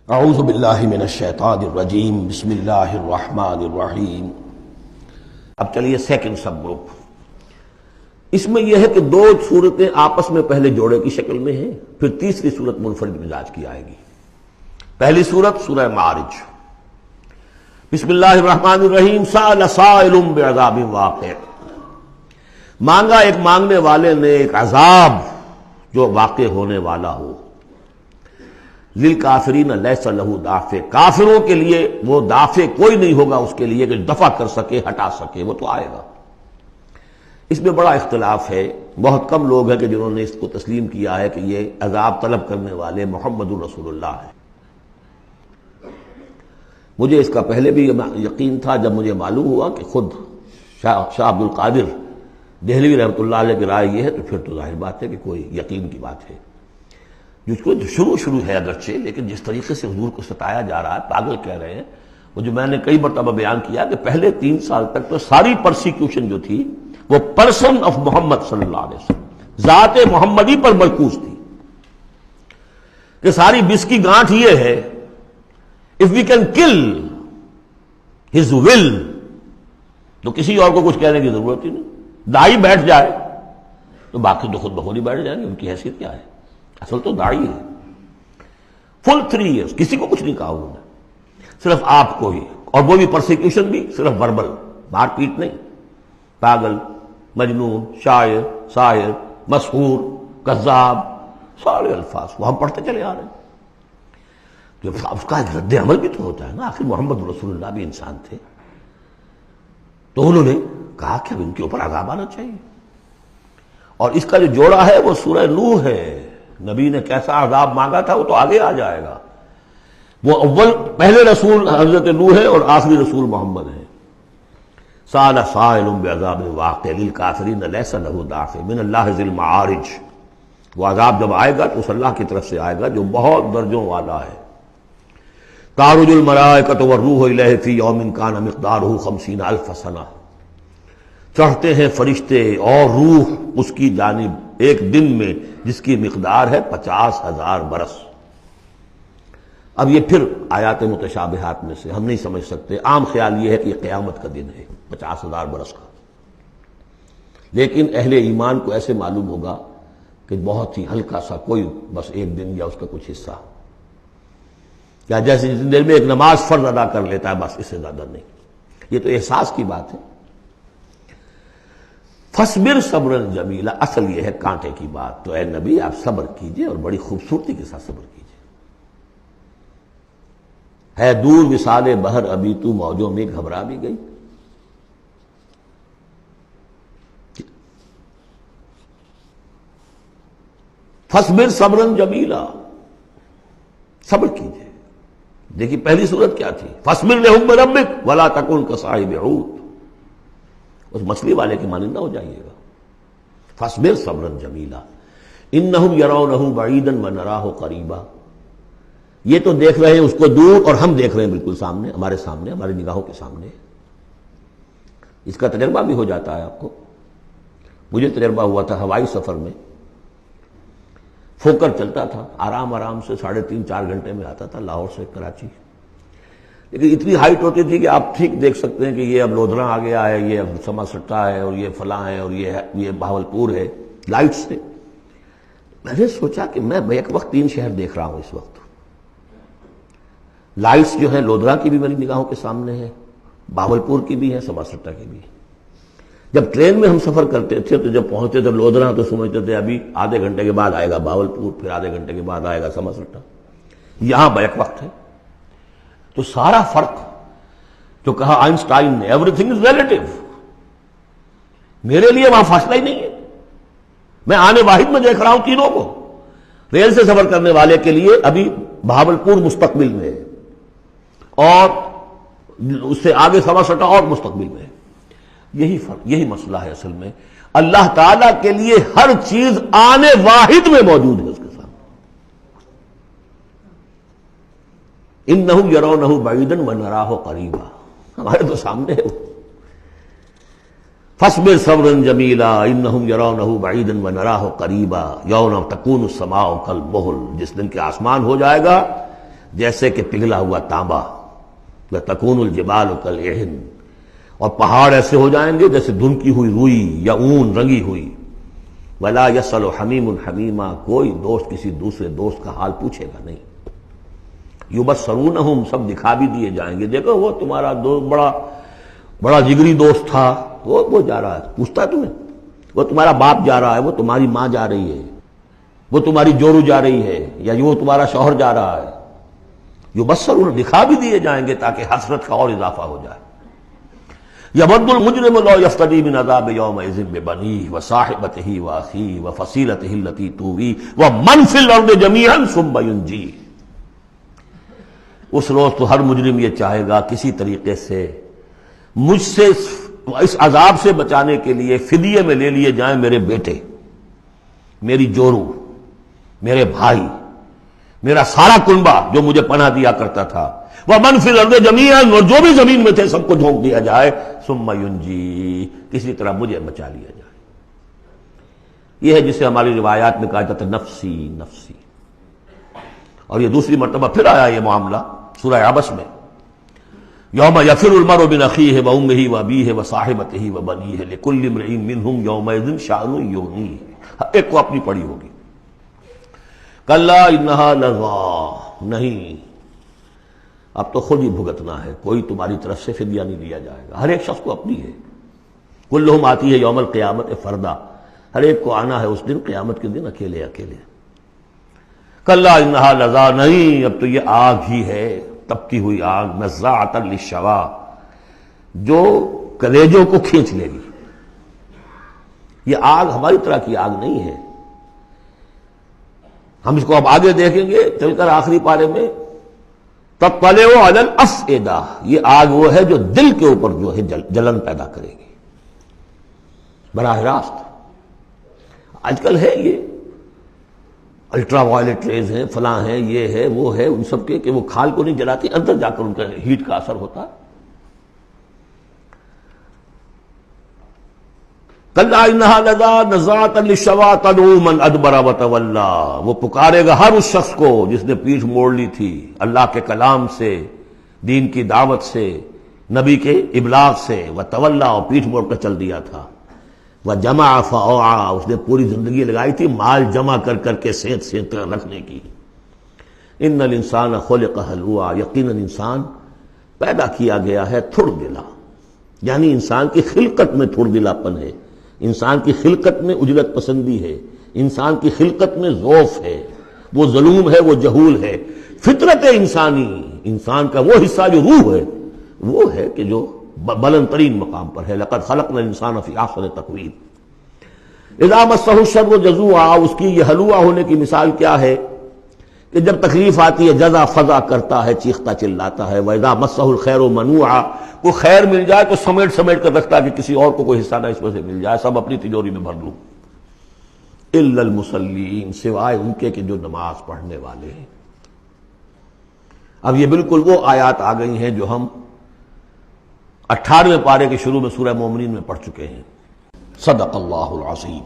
اعوذ باللہ من الشیطان الرجیم بسم اللہ الرحمن الرحیم۔ اب چلیے سیکنڈ سب گروپ۔ اس میں یہ ہے کہ دو صورتیں آپس میں پہلے جوڑے کی شکل میں ہیں، پھر تیسری صورت منفرد مزاج کی آئے گی۔ پہلی صورت سورہ معارج۔ بسم اللہ الرحمن الرحیم۔ سأل سائل بعذاب واقع، مانگا ایک مانگنے والے نے ایک عذاب جو واقع ہونے والا ہو۔ للکافرین لیس لہ دافع، کافروں کے لیے وہ دافع کوئی نہیں ہوگا اس کے لیے کہ دفع کر سکے، ہٹا سکے، وہ تو آئے گا۔ اس میں بڑا اختلاف ہے، بہت کم لوگ ہیں کہ جنہوں نے اس کو تسلیم کیا ہے کہ یہ عذاب طلب کرنے والے محمد الرسول اللہ ہیں۔ مجھے اس کا پہلے بھی یقین تھا، جب مجھے معلوم ہوا کہ خود شاہ عبد القادر دہلوی رحمۃ اللہ علیہ کی رائے یہ ہے، تو پھر تو ظاہر بات ہے کہ کوئی یقین کی بات ہے۔ جس کو شروع ہے اگرچہ، لیکن جس طریقے سے حضور کو ستایا جا رہا ہے، پاگل کہہ رہے ہیں، وہ جو میں نے کئی مرتبہ بیان کیا کہ پہلے 3 سال تک تو ساری پرسیکیوشن جو تھی وہ پرسن آف محمد صلی اللہ علیہ وسلم، ذات محمدی پر مرکوز تھی، کہ ساری بس کی گانٹھ یہ ہے if we can kill his will تو کسی اور کو کچھ کہنے کی ضرورت ہی نہیں۔ داعی بیٹھ جائے تو باقی تو خود بخود ہی بیٹھ جائیں گے، ان کی حیثیت کیا ہے؟ اصل تو داعی ہے۔ فل 3 ایئرس کسی کو کچھ نہیں کہا انہوں نے، صرف آپ کو ہی، اور وہ بھی پرسیکیوشن بھی صرف وربل، مار پیٹ نہیں۔ پاگل، مجنون، شاعر، ساحر، مسحور، کذاب، سارے الفاظ وہ ہم پڑھتے چلے آ رہے ہیں۔ جو اس کا رد عمل بھی تو ہوتا ہے نا، آخر محمد رسول اللہ بھی انسان تھے۔ تو انہوں نے کہا کہ اب ان کے اوپر عذاب آنا چاہیے، اور اس کا جو جوڑا ہے وہ سورہ نوح ہے۔ نبی نے کیسا عذاب مانگا تھا وہ تو آگے آ جائے گا۔ وہ پہلے رسول حضرت نوح ہے اور آخری رسول محمد ہے۔ سأل سائل بعذاب واقع للکافرین لیس لہ دافع من اللہ ذی المعارج، وہ عذاب جب آئے گا تو اس اللہ کی طرف سے آئے گا جو بہت درجوں والا ہے۔ تعرج الملائکۃ والروح الیہ فی یوم کان مقدارہ 50,000 سنہ، چڑھتے ہیں فرشتے اور روح اس کی جانب ایک دن میں جس کی مقدار ہے 50,000 برس۔ اب یہ پھر آیات متشابہات میں سے ہم نہیں سمجھ سکتے، عام خیال یہ ہے کہ یہ قیامت کا دن ہے 50,000 برس کا، لیکن اہل ایمان کو ایسے معلوم ہوگا کہ بہت ہی ہلکا سا کوئی بس ایک دن یا اس کا کچھ حصہ، یا جیسے جس دن میں ایک نماز فرض ادا کر لیتا ہے بس، اس سے زیادہ نہیں۔ یہ تو احساس کی بات ہے۔ فَاصْبِرْ صَبْرًا جَمِيلًا، اصل یہ ہے کانٹے کی بات، تو اے نبی آپ صبر کیجئے اور بڑی خوبصورتی کے ساتھ صبر کیجئے۔ ہے دور وصال بحر ابھی تو موجوں میں گھبرا بھی گئی۔ فَاصْبِرْ صَبْرًا جَمِيلًا، صبر کیجئے۔ دیکھیے پہلی صورت کیا تھی؟ فَاصْبِرْ لِحُکْمِ رَبِّکَ وَلَا تَکُن كَصَاحِبِ حوت، اس مچھلی والے کی مانندہ ہو جائیے گا۔ فَاصْبِرْ صَبْرًا جَمِيلًا إِنَّهُمْ يَرَوْنَهُ بَعِيدًا وَنَرَاهُ قَرِيبًا، یہ تو دیکھ رہے ہیں اس کو دور اور ہم دیکھ رہے ہیں بالکل سامنے، ہمارے سامنے، ہماری نگاہوں کے سامنے۔ اس کا تجربہ بھی ہو جاتا ہے آپ کو۔ مجھے تجربہ ہوا تھا ہوائی سفر میں، فوکر چلتا تھا آرام آرام سے، 3.5-4 گھنٹے میں آتا تھا لاہور سے کراچی، لیکن اتنی ہائٹ ہوتی تھی کہ آپ ٹھیک دیکھ سکتے ہیں کہ یہ اب لودھرا آ گیا ہے، یہ اب سما سٹا ہے، اور یہ فلاں ہے، اور یہ بہاولپور ہے، لائٹ سے۔ میں نے سوچا کہ میں ایک وقت 3 شہر دیکھ رہا ہوں اس وقت۔ لائٹس جو ہیں لودھرا کی بھی میری نگاہوں کے سامنے ہے، بہاولپور کی بھی ہے، سما سٹا کی بھی ہے۔ جب ٹرین میں ہم سفر کرتے تھے تو جب پہنچتے تھے لودھرا تو سمجھتے تھے ابھی آدھے گھنٹے کے بعد آئے گا بہاولپور، پھر آدھے گھنٹے کے بعد آئے گا سما سٹا۔ یہاں بیک وقت ہے، تو سارا فرق جو کہا آئنسٹائن نے، ایوری تھنگ از ریلیٹو، میرے لیے وہاں فاصلہ ہی نہیں ہے۔ میں آنے واحد میں دیکھ رہا ہوں تینوں کو۔ ریل سے سفر کرنے والے کے لیے ابھی بہاولپور مستقبل میں ہے، اور اس سے آگے سما سٹا اور مستقبل میں ہے۔ یہی فرق، یہی مسئلہ ہے اصل میں۔ اللہ تعالیٰ کے لیے ہر چیز آنے واحد میں موجود ہے اس کے سامنے۔ انہم یرونہ بعیدا ونراہ قریبا، ہمارے تو سامنے ہے۔ فاصبر صبرا جمیلا انہم یرونہ بعیدا ونراہ قریبا یوم تکون السماء کالمہل، جس دن کہ آسمان ہو جائے گا جیسے کہ پگھلا ہوا تانبا، وَتَكُونُ الْجِبَالُ كَالْعِهْنِ، اور پہاڑ ایسے ہو جائیں گے جیسے دھنکی ہوئی روئی یا اون رنگی ہوئی۔ وَلَا يَسْأَلُ حَمِيمٌ حَمِيمًا، کوئی دوست کسی دوسرے دوست کا حال پوچھے گا نہیں۔ يُبَصَّرُونَهُمْ، سب دکھا بھی دیے جائیں گے، دیکھو وہ تمہارا دوست بڑا جگری دوست تھا، وہ جا رہا ہے، پوچھتا ہے تمہیں؟ وہ تمہارا باپ جا رہا ہے، وہ تمہاری ماں جا رہی ہے، وہ تمہاری جورو جا رئی ہے، یا وہ تمہارا شوہر جا رہا ہے۔ یبصرون، دکھا بھی دیے جائیں گے تاکہ حسرت کا اور اضافہ ہو جائے۔ یود المجرم لو یفتدی من عذاب یومئذ ببنیہ وصاحبتہ واخیہ وفصیلتہ التی تؤویہ ومن فی الارض جمیعا ثم ینجیہ۔ اس روز تو ہر مجرم یہ چاہے گا کسی طریقے سے مجھ سے اس عذاب سے بچانے کے لیے فدیے میں لے لیے جائیں میرے بیٹے، میری جورو، میرے بھائی، میرا سارا کنبہ جو مجھے پناہ دیا کرتا تھا، وَمَنْ فِي الْأَرْضِ جَمِيعًا، اور جو بھی زمین میں تھے سب کو جھونک دیا جائے، ثُمَّ يُنْجِي، کسی طرح مجھے بچا لیا جائے۔ یہ ہے جسے ہماری روایات میں کہا جاتا ہے نفسی نفسی، اور یہ دوسری مرتبہ پھر آیا یہ معاملہ سورہ عبس میں، یوم یفر المرء من اخیہ وامہ وابیہ وصاحبتہ وبنیہ لکل امرئ منہم یومئذ شأن یغنیہ، ایک کو اپنی پڑی ہوگی۔ کلا انہا لظیٰ، نہیں، اب تو خود ہی بھگتنا ہے، کوئی تمہاری طرف سے فدیہ نہیں لیا جائے گا، ہر ایک شخص کو اپنی ہے۔ کلہم آتی ہے یوم القیامت فردا، ہر ایک کو آنا ہے اس دن، قیامت کے دن اکیلے اکیلے۔ کلا انہا لظیٰ، نہیں، اب تو یہ آگ ہی ہے، تپتی ہوئی آگ، نزاعۃ للشوا، جو کلیجوں کو کھینچ لے گی۔ یہ آگ ہماری طرح کی آگ نہیں ہے، ہم اس کو اب آگے دیکھیں گے چل کر آخری پارے میں، تطلع علی الافئدہ، یہ آگ وہ ہے جو دل کے اوپر جو ہے جلن پیدا کرے گی براہ راست۔ آج کل ہے یہ الٹرا وائلٹ ریز ہیں، فلاں ہیں، یہ ہے وہ ہے، ان سب کے کہ وہ کھال کو نہیں جلاتی، اندر جا کر ان کا ہیٹ کا اثر ہوتا ہے۔ کلا انہا لظیٰ نزاعۃ للشوا تدعو من ادبر وتولی، وہ پکارے گا ہر اس شخص کو جس نے پیٹھ موڑ لی تھی اللہ کے کلام سے، دین کی دعوت سے، نبی کے ابلاغ سے، وتولی، اور پیٹھ موڑ کر چل دیا تھا، وجمع فاوعى، اس نے پوری زندگی لگائی تھی مال جمع کر کر کے سینت سینت کر رکھنے کی۔ ان الانسان خلق ہلوعا، یقیناً انسان پیدا کیا گیا ہے تھڑ دلا، یعنی انسان کی خلقت میں تھڑ دلاپن ہے، انسان کی خلقت میں عجلت پسندی ہے، انسان کی خلقت میں ضعف ہے، وہ ظلوم ہے، وہ جہول ہے۔ فطرت انسانی، انسان کا وہ حصہ جو روح ہے، وہ ہے کہ جو بلند ترین مقام پر ہے۔ لقد خلقنا الانسان فی احسن تقویم۔ اذا مسہ الشر جزوعا، اس کی یہ ہلوعا ہونے کی مثال کیا ہے کہ جب تکلیف آتی ہے جزا فضا کرتا ہے، چیختا چلاتا ہے۔ وَإِذَا مَسَّهُ الْخَيْرُ مَنُوعًا، کو خیر مل جائے تو سمیٹ سمیٹ کر رکھتا ہے کہ کسی اور کو کوئی حصہ نہ اس میں سے مل جائے، سب اپنی تجوری میں بھر لوں۔ إِلَّا الْمُصَلِّينَ، سوائے ان کے کہ جو نماز پڑھنے والے ہیں۔ اب یہ بالکل وہ آیات آ گئی ہیں جو ہم 18ویں پارے کے شروع میں سورہ مومنین میں پڑھ چکے ہیں۔ صدق اللہ العظیم۔